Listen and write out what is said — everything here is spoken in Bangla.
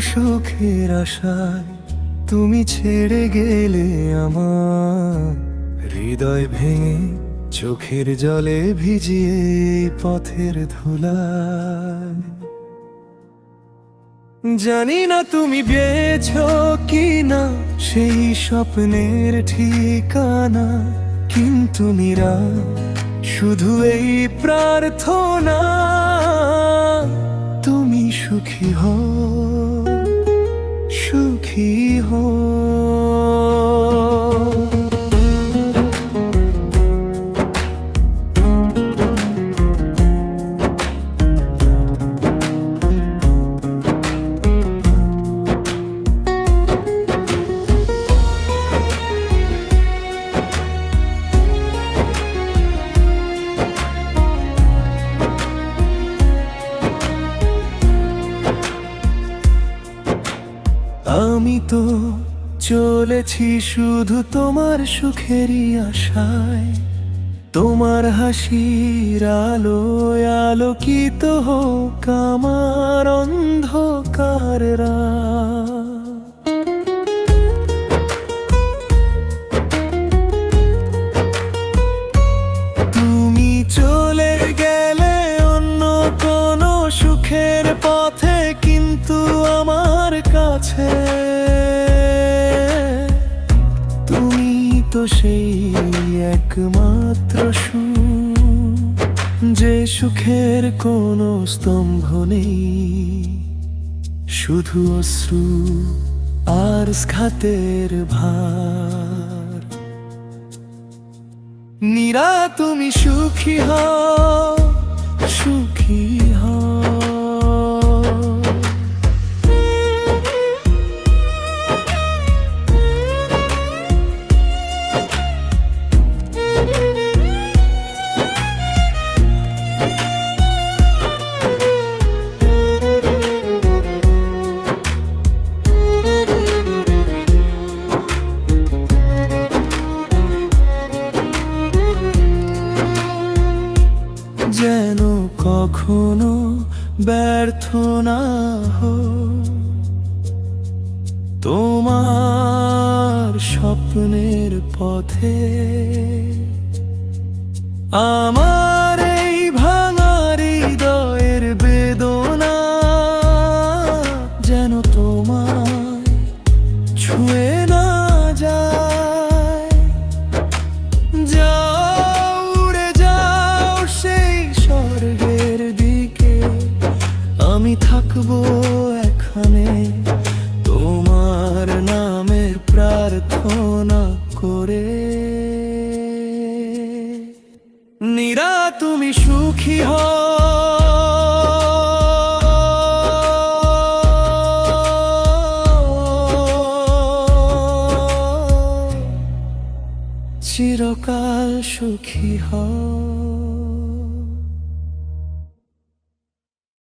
সুখের আশায় তুমি ছেড়ে গেলে আমার হৃদয় ভেঙে চোখের জলে ভিজিয়ে পথের ধুলায়। জানি না তুমি পেয়েছো কি না সেই স্বপ্নের ঠিকানা, কিন্তু নীরা শুধু এই প্রার্থনা তুমি সুখী হও, সুখী হও। আমি তো চলেছি শুধু তোমার সুখেরই আশায়, তোমার হাসির আলোয় আলোকিত হোক আমার অন্ধকার রাত। তুমি চলে গেলে অন্য কোনো সুখের পথে, কিন্তু আমার কাছে তুমি তো সেই একমাত্র সুখ, যে সুখের কোনো স্তম্ভ নেই, শুধু অশ্রু আর ঘাতের ভার। নীরা তুমি সুখী হও, সুখী হও। যেন কখনো ব্যর্থ না হই তোমার স্বপ্নের পথে। আমার এই ভাঙা হৃদয়ের বেদনা যেন তোমায় ছুঁয়ে না যায়। স্বর্গের দিকে আমি থাকবো এখানে, তোমার নামের প্রার্থনা করে। নীরা তুমি সুখী হও, চিরকাল সুখী হও।